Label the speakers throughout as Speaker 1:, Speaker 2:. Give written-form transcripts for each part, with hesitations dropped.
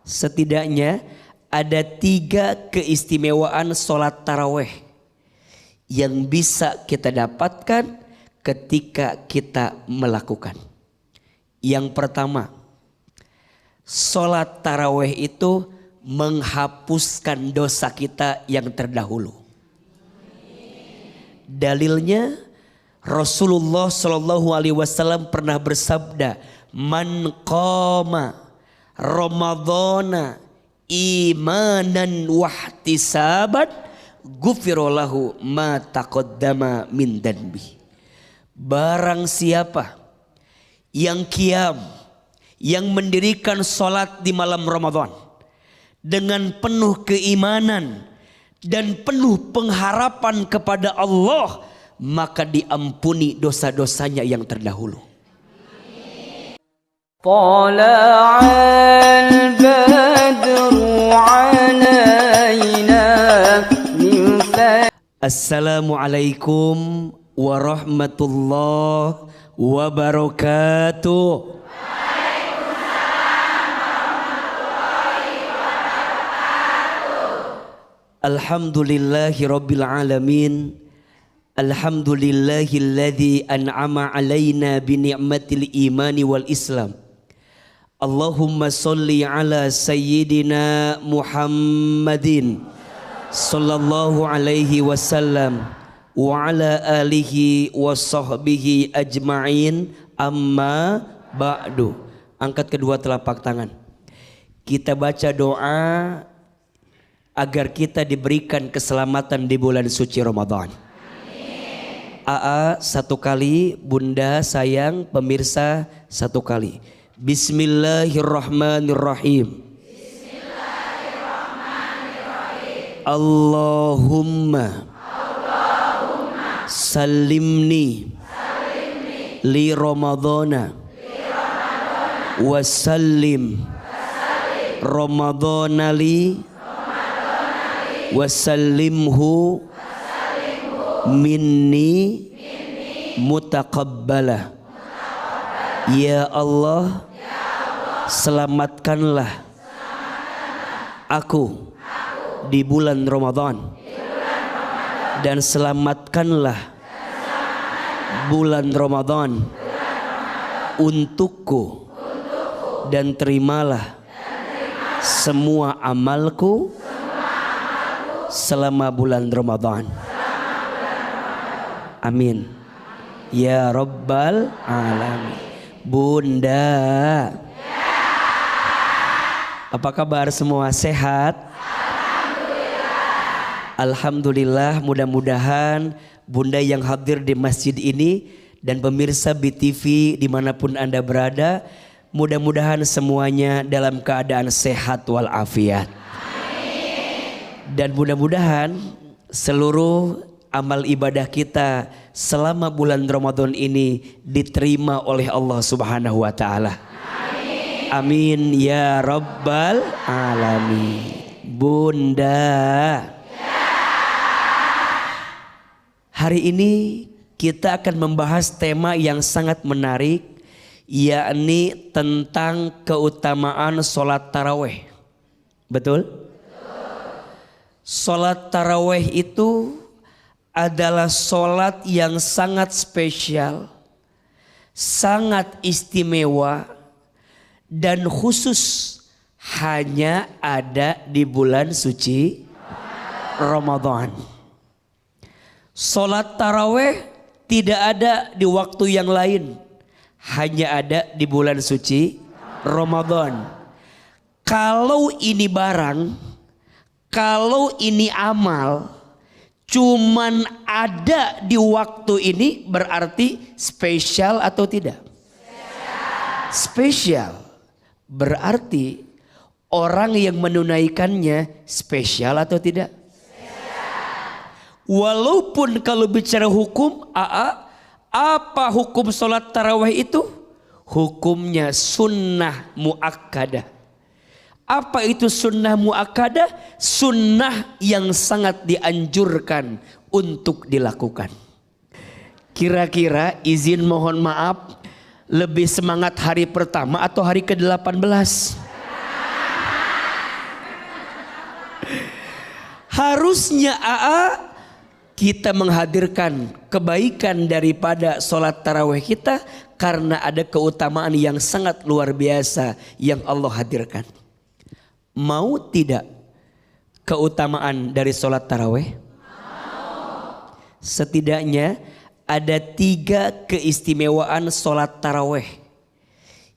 Speaker 1: Setidaknya ada 3 keistimewaan sholat taraweh yang bisa kita dapatkan ketika kita melakukan. Yang pertama, sholat taraweh itu menghapuskan dosa kita yang terdahulu. Dalilnya Rasulullah Shallallahu Alaihi Wasallam pernah bersabda, "Man qama Ramadhana imanan wahtisaban, ghufira lahu ma taqaddama min danbi." Barang siapa yang qiyam, yang mendirikan sholat di malam Ramadan dengan penuh keimanan dan penuh pengharapan kepada Allah, maka diampuni dosa-dosanya yang terdahulu. Tala'al badru 'alaina min Assalamualaikum warahmatullahi wabarakatuh. Alhamdulillahi rabbil alamin. Alhamdulillahilladzi an'ama alaina bi ni'matil imani wal islam. Allahumma sholli ala sayyidina Muhammadin sallallahu alaihi wasallam wa ala alihi wa sahbihi ajma'in, amma ba'du. Angkat kedua telapak tangan. Kita baca doa agar kita diberikan keselamatan di bulan suci Ramadan. AA 1 kali, Bunda sayang pemirsa 1 kali. Bismillahirrahmanirrahim. Allahumma salimni li Ramadhana wa sallim Ramadhana li wa sallimhu minni mutaqabbala. Ya Allah, selamatkanlah aku di bulan Ramadan dan selamatkanlah bulan Ramadan untukku, dan terimalah semua amalku selama bulan Ramadan. Amin ya Rabbal alamin. Bunda, apa kabar semua? Sehat? Alhamdulillah. Mudah-mudahan Bunda yang hadir di masjid ini dan pemirsa BTV dimanapun Anda berada, mudah-mudahan semuanya dalam keadaan sehat walafiat. Dan mudah-mudahan seluruh amal ibadah kita selama bulan Ramadan ini diterima oleh Allah Subhanahu wa taala. Amin ya Rabbal alamin. Bunda, hari ini kita akan membahas tema yang sangat menarik, yakni tentang keutamaan sholat taraweh. Betul? Sholat taraweh itu adalah sholat yang sangat spesial, sangat istimewa, dan khusus hanya ada di bulan suci Ramadan. Sholat taraweh tidak ada di waktu yang lain, hanya ada di bulan suci Ramadan. Kalau ini barang, kalau ini amal, cuman ada di waktu ini, berarti spesial atau tidak? Spesial. Berarti orang yang menunaikannya spesial atau tidak? Walaupun kalau bicara hukum, apa hukum sholat tarawih itu? Hukumnya sunnah muakkadah. Apa itu sunnah muakkadah? Sunnah yang sangat dianjurkan untuk dilakukan. Kira-kira izin mohon maaf, lebih semangat hari pertama atau hari ke-18? Harusnya kita menghadirkan kebaikan daripada sholat tarawih kita karena ada keutamaan yang sangat luar biasa yang Allah hadirkan. Mau tidak keutamaan dari sholat tarawih? Setidaknya ada 3 keistimewaan sholat tarawih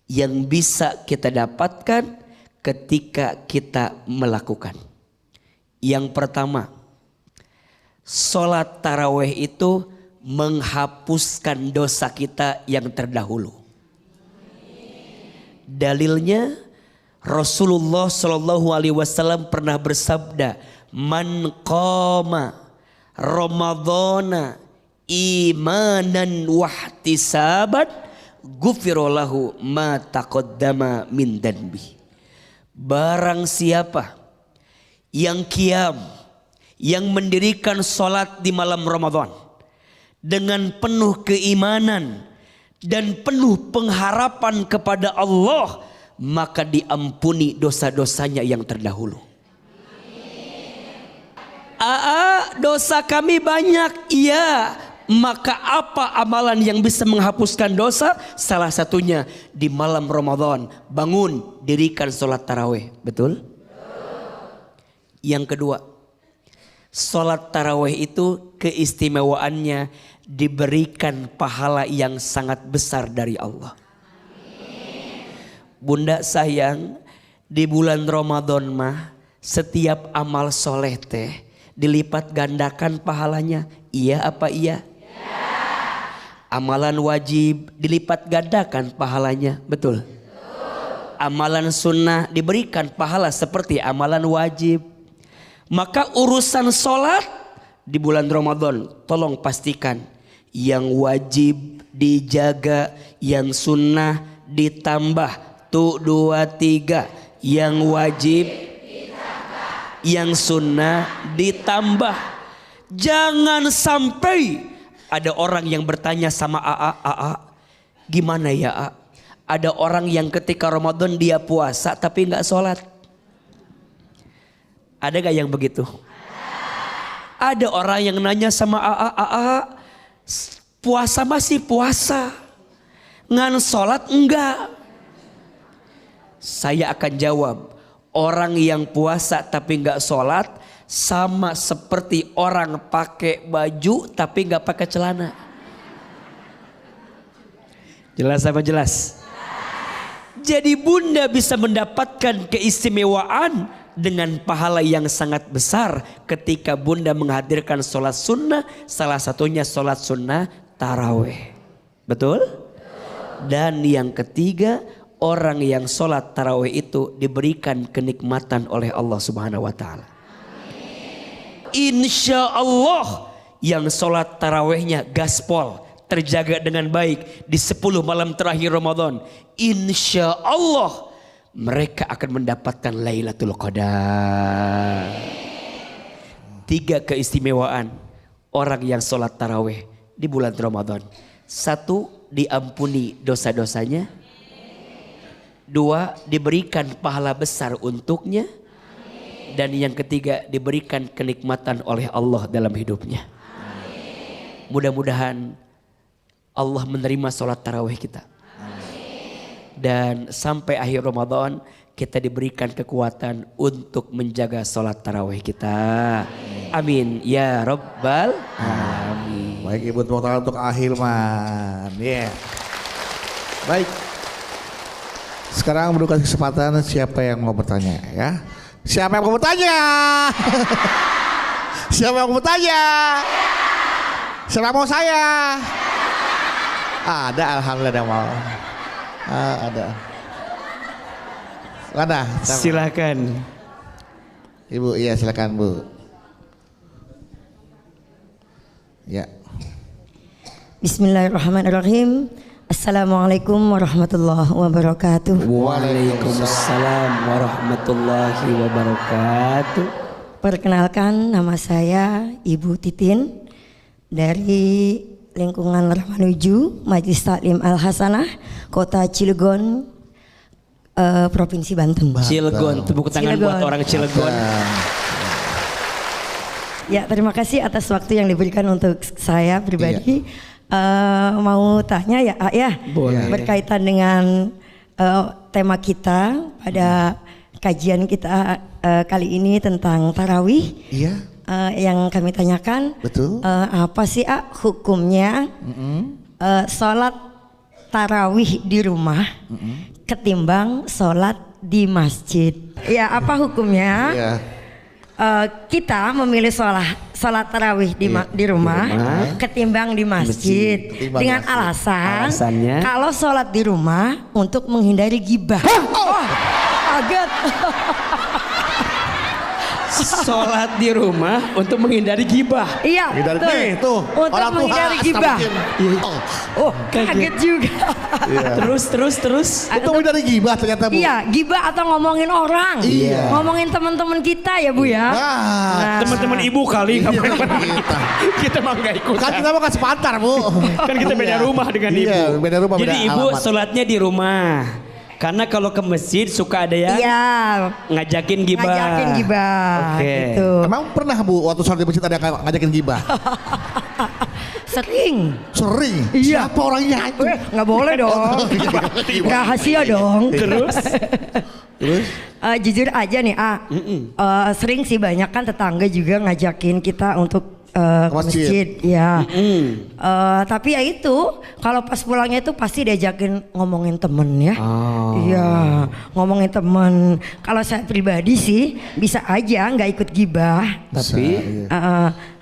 Speaker 1: yang bisa kita dapatkan ketika kita melakukan. Yang pertama, sholat tarawih itu menghapuskan dosa kita yang terdahulu. Dalilnya Rasulullah Shallallahu Alaihi Wasallam pernah bersabda, "Man qama Ramadhana imanan wahtisaban, ghufira lahu ma taqaddama min danbi." Barang siapa yang qiyam, yang mendirikan sholat di malam Ramadan dengan penuh keimanan dan penuh pengharapan kepada Allah, maka diampuni dosa-dosanya yang terdahulu. Dosa kami banyak, iya. Maka apa amalan yang bisa menghapuskan dosa? Salah satunya di malam Ramadan, bangun, dirikan sholat tarawih. Betul? Yang kedua, sholat tarawih itu keistimewaannya diberikan pahala yang sangat besar dari Allah. Bunda sayang, di bulan Ramadan mah setiap amal soleh teh dilipat gandakan pahalanya. Iya apa iya? Amalan wajib dilipat gandakan pahalanya. Betul? Amalan sunnah diberikan pahala seperti amalan wajib. Maka urusan sholat di bulan Ramadan, tolong pastikan yang wajib dijaga, yang sunnah ditambah. Tuh 2, 3. Yang wajib ditambah, yang sunnah ditambah. Jangan sampai ada orang yang bertanya sama gimana ya ada orang yang ketika Ramadan dia puasa tapi nggak sholat. Ada gak yang begitu? Ada orang yang nanya sama puasa masih puasa, ngan sholat enggak? Saya akan jawab, orang yang puasa tapi enggak sholat sama seperti orang pakai baju tapi enggak pakai celana. Jelas apa jelas? Jadi bunda bisa mendapatkan keistimewaan dengan pahala yang sangat besar ketika bunda menghadirkan sholat sunnah, salah satunya sholat sunnah tarawih. Betul? Dan yang ketiga, orang yang sholat tarawih itu diberikan kenikmatan oleh Allah Subhanahu Wa Taala. Insya Allah yang sholat tarawihnya gaspol, terjaga dengan baik di 10 malam terakhir Ramadan, insya Allah mereka akan mendapatkan Lailatul Qadar. 3 keistimewaan orang yang sholat tarawih di bulan Ramadan. 1, diampuni dosa-dosanya. 2, diberikan pahala besar untuknya. Dan yang ketiga, diberikan kenikmatan oleh Allah dalam hidupnya. Mudah-mudahan Allah menerima sholat tarawih kita. Dan sampai akhir Ramadan kita diberikan kekuatan untuk menjaga sholat tarawih kita. Amin ya Rabbal Alamin.
Speaker 2: Baik ibu, tepuk tangan untuk Ahilman. Yeah. Baik. Sekarang berikan kesempatan siapa yang mau bertanya ya. Siapa yang mau bertanya? Siapa yang mau bertanya? Siapa mau saya? Ada, alhamdulillah ada mau. Ada. Mana?
Speaker 1: Silakan.
Speaker 2: Ibu, iya silakan Bu. Ya.
Speaker 3: Bismillahirrahmanirrahim. Assalamualaikum warahmatullahi wabarakatuh.
Speaker 1: Waalaikumsalam warahmatullahi wabarakatuh.
Speaker 3: Perkenalkan, nama saya Ibu Titin dari lingkungan Ramanuju, Majelis Taklim Al Hasanah, Kota Cilegon, Provinsi Banten.
Speaker 1: Cilegon, tepuk tangan buat orang Cilegon.
Speaker 3: Ya, terima kasih atas waktu yang diberikan untuk saya pribadi. Mau tanya ya, ya,
Speaker 1: Boleh.
Speaker 3: berkaitan dengan tema kita pada kajian kita kali ini tentang tarawih.
Speaker 2: Iya.
Speaker 3: Yang kami tanyakan,
Speaker 2: Betul.
Speaker 3: apa sih hukumnya sholat tarawih di rumah ketimbang sholat di masjid? Ya, apa hukumnya?
Speaker 2: Iya.
Speaker 3: Kita memilih sholat tarawih di rumah ketimbang di masjid
Speaker 2: Ketimbang
Speaker 3: dengan
Speaker 2: masjid.
Speaker 1: Alasannya?
Speaker 3: kalau sholat di rumah untuk menghindari gibah. Kaget.
Speaker 1: Sholat di rumah untuk menghindari gibah.
Speaker 3: Iya,
Speaker 2: Hindari
Speaker 3: betul.
Speaker 2: nih, tuh.
Speaker 3: Untuk
Speaker 2: Orang tuh
Speaker 3: menghindari
Speaker 2: khas
Speaker 3: gibah.
Speaker 2: namanya.
Speaker 3: Oh, kaget juga.
Speaker 2: Iya.
Speaker 1: Terus.
Speaker 2: Itu menghindari gibah ternyata, Bu.
Speaker 3: Iya, gibah atau ngomongin orang.
Speaker 2: Iya.
Speaker 3: Ngomongin teman-teman kita ya, Bu ya.
Speaker 2: Nah,
Speaker 1: Teman-teman ibu kali ngapain?
Speaker 2: kita.
Speaker 1: Kita mah nggak ikut.
Speaker 2: Kan kita mah kan sepantar, Bu.
Speaker 1: Kan kita beda rumah dengan ibu.
Speaker 2: Iya, beda rumah,
Speaker 1: Jadi
Speaker 2: beda
Speaker 1: ibu
Speaker 2: alamat.
Speaker 1: sholatnya di rumah. Karena kalau ke masjid suka ada yang
Speaker 3: Iya,
Speaker 1: ngajakin gibah.
Speaker 3: ngajakin gibah
Speaker 1: Oke.
Speaker 3: gitu.
Speaker 2: Emang pernah, Bu, waktu sholat di masjid ada yang ngajakin gibah?
Speaker 3: Sering.
Speaker 2: Sering.
Speaker 3: Iya.
Speaker 2: Siapa orangnya itu?
Speaker 3: Nggak boleh dong. Rahasia dong.
Speaker 1: Terus?
Speaker 2: Terus?
Speaker 3: Jujur aja nih, sering sih banyak kan tetangga juga ngajakin kita untuk ke masjid. Ya. Tapi ya itu, kalau pas pulangnya itu pasti diajakin ngomongin temen ya. Iya, ngomongin temen. Kalau saya pribadi sih bisa aja nggak ikut gibah.
Speaker 1: Tapi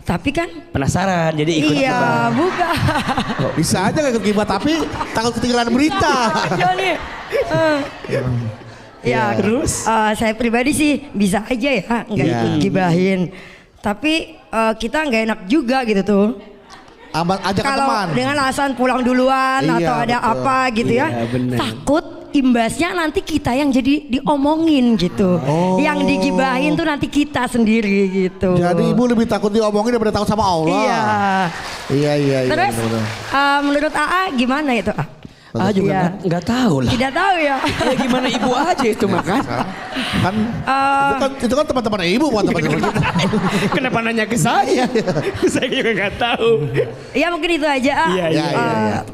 Speaker 3: Tapi kan
Speaker 1: penasaran jadi ikut
Speaker 3: iya,
Speaker 1: gibah.
Speaker 3: bukan.
Speaker 2: Bisa aja gak ikut gibah, tapi takut ketinggalan berita.
Speaker 3: Aja nih. Ya,
Speaker 1: Terus?
Speaker 3: saya pribadi sih bisa aja ya nggak
Speaker 2: Iya.
Speaker 3: ikut gibahin. Tapi kita nggak enak juga gitu tuh.
Speaker 2: Ajak
Speaker 3: Kalau
Speaker 2: teman.
Speaker 3: dengan alasan pulang duluan
Speaker 2: Iya,
Speaker 3: atau ada
Speaker 2: betul.
Speaker 3: apa gitu ya,
Speaker 1: Iya, bener.
Speaker 3: takut imbasnya nanti kita yang jadi diomongin gitu. Yang digibahin tuh nanti kita sendiri gitu.
Speaker 2: Jadi ibu lebih takut diomongin daripada takut sama Allah.
Speaker 3: Iya.
Speaker 2: Iya.
Speaker 3: Terus
Speaker 2: benar-benar.
Speaker 3: menurut AA gimana itu?
Speaker 1: Juga
Speaker 3: Iya.
Speaker 1: nggak tahu lah.
Speaker 3: Tidak tahu ya.
Speaker 1: Ya gimana ibu aja itu makan.
Speaker 2: Kan itu kan teman-teman ibu, bukan teman-teman kita.
Speaker 1: Kenapa nanya ke saya? Saya juga nggak tahu.
Speaker 3: Ya mungkin itu aja.
Speaker 1: Iya, iya,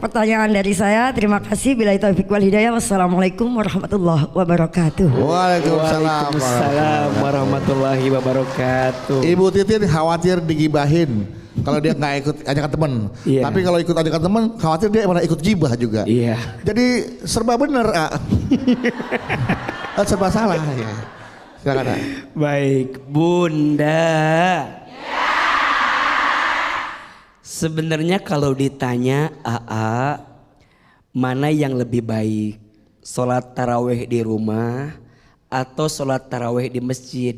Speaker 3: Pertanyaan dari saya. Terima kasih. Billahi taufiq wal hidayah. Wassalamualaikum warahmatullahi wabarakatuh.
Speaker 2: Waalaikumsalam.
Speaker 1: Waalaikumsalam warahmatullahi wabarakatuh.
Speaker 2: Ibu Titin khawatir digibahin kalau dia nggak ikut ajakan teman.
Speaker 1: Iya.
Speaker 2: Tapi kalau ikut ajakan teman, khawatir dia malah ikut gibah juga.
Speaker 1: Iya.
Speaker 2: Jadi serba bener, serba salah ya. Silakan, A.
Speaker 1: Baik, Bunda. Sebenarnya kalau ditanya AA, mana yang lebih baik? Sholat tarawih di rumah atau sholat tarawih di masjid?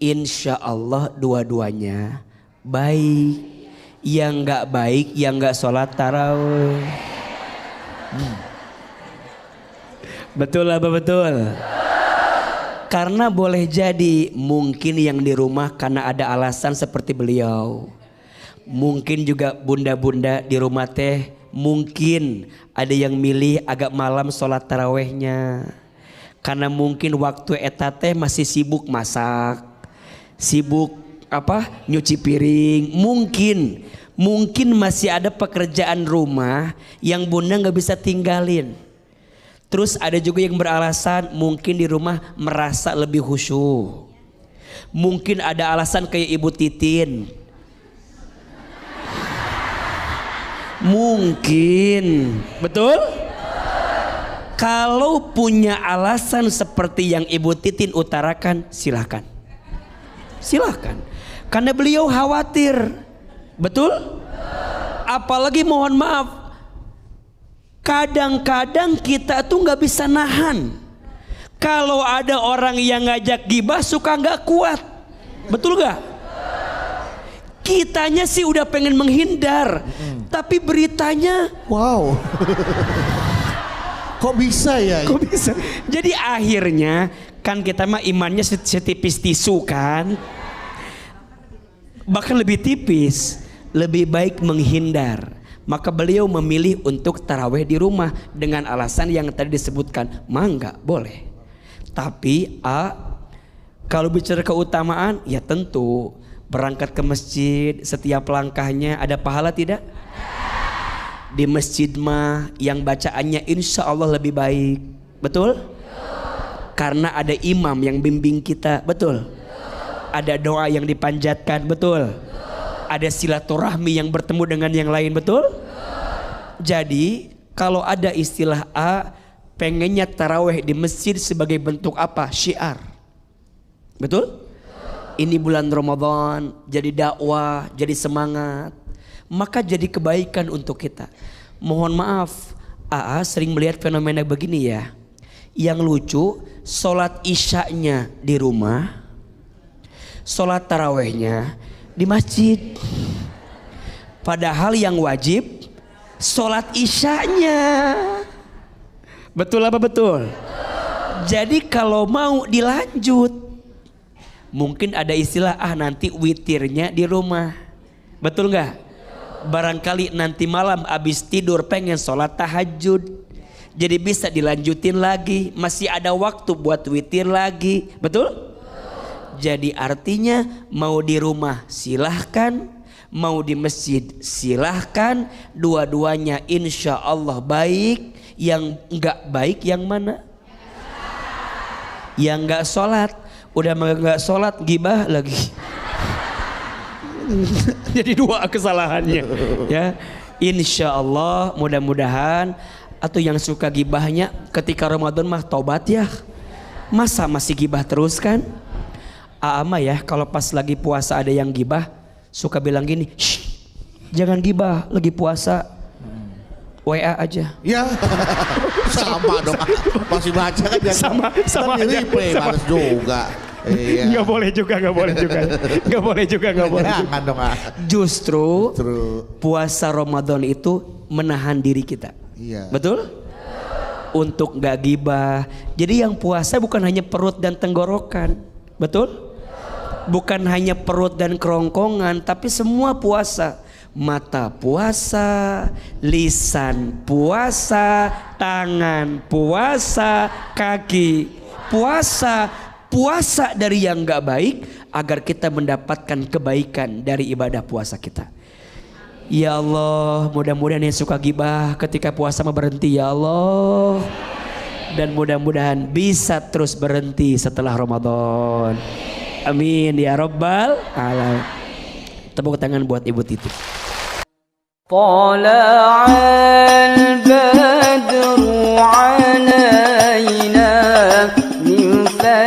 Speaker 1: Insya Allah dua-duanya baik. Yang nggak baik, yang nggak sholat tarawih. Betul apa betul? Karena boleh jadi mungkin yang di rumah karena ada alasan seperti beliau. Mungkin juga bunda-bunda di rumah teh mungkin ada yang milih agak malam sholat tarawehnya. Karena mungkin waktu eta teh masih sibuk masak, sibuk nyuci piring. Mungkin masih ada pekerjaan rumah yang bunda nggak bisa tinggalin. Terus ada juga yang beralasan mungkin di rumah merasa lebih khusyuk. Mungkin ada alasan kayak Ibu Titin. Mungkin, betul? Kalau punya alasan seperti yang Ibu Titin utarakan, silahkan. Silahkan. Karena beliau khawatir. Betul? Apalagi mohon maaf, kadang-kadang kita tuh nggak bisa nahan. Kalau ada orang yang ngajak gibah suka nggak kuat, betul nggak? Kitanya sih udah pengen menghindar, tapi beritanya,
Speaker 2: Wow. Kok bisa ya?
Speaker 1: kok bisa? Jadi akhirnya kan kita mah imannya setipis tisu kan, bahkan lebih tipis, lebih baik menghindar. Maka beliau memilih untuk taraweh di rumah dengan alasan yang tadi disebutkan. Mangga boleh. Tapi kalau bicara keutamaan ya tentu Berangkat ke masjid, setiap langkahnya ada pahala tidak? Di masjid mah yang bacaannya insya Allah lebih baik. Betul? Karena ada imam yang bimbing kita. Betul? Ada doa yang dipanjatkan. Betul? Ada silaturahmi yang bertemu dengan yang lain. Betul? Jadi kalau ada istilah A, pengennya taraweh di masjid sebagai bentuk apa? Syiar. Betul? Ini bulan Ramadan, jadi dakwah, jadi semangat, maka jadi kebaikan untuk kita. Mohon maaf, AA sering melihat fenomena begini ya. Yang lucu, sholat isyanya di rumah, sholat tarawehnya di masjid. Padahal yang wajib sholat isyanya. Betul apa betul? Jadi kalau mau dilanjut, mungkin ada istilah nanti witirnya di rumah. Betul nggak? Barangkali nanti malam abis tidur pengen sholat tahajud, jadi bisa dilanjutin lagi, masih ada waktu buat witir lagi. Betul? Jadi artinya mau di rumah silahkan, mau di masjid silahkan, dua-duanya insya Allah baik. Yang nggak baik yang mana? Yang nggak sholat. Udah nggak sholat gibah lagi. Jadi dua kesalahannya ya. Insya Allah mudah-mudahan. Atau yang suka gibahnya ketika Ramadan mah taubat ya. Masa masih gibah terus kan? Ama ya kalau pas lagi puasa ada yang gibah suka bilang gini, jangan gibah lagi puasa, WA aja. Ya
Speaker 2: sama dong, masih baca kan ya.
Speaker 1: Sama aja.
Speaker 2: Replay harus juga. Iya.
Speaker 1: Nggak boleh juga.
Speaker 2: Jangan dong.
Speaker 1: Justru puasa Ramadan itu menahan diri kita.
Speaker 2: Iya.
Speaker 1: Betul? Untuk nggak gibah. Jadi yang puasa bukan hanya perut dan tenggorokan. Betul? Bukan hanya perut dan kerongkongan, tapi semua puasa. Mata puasa, lisan puasa, tangan puasa, kaki puasa. Puasa dari yang gak baik agar kita mendapatkan kebaikan dari ibadah puasa kita. Ya Allah, mudah-mudahan yang suka gibah ketika puasa mau berhenti ya Allah. Dan mudah-mudahan bisa terus berhenti setelah Ramadan. Amin ya Rabbal Alamin. Tepuk tangan buat Ibu Titi. طلع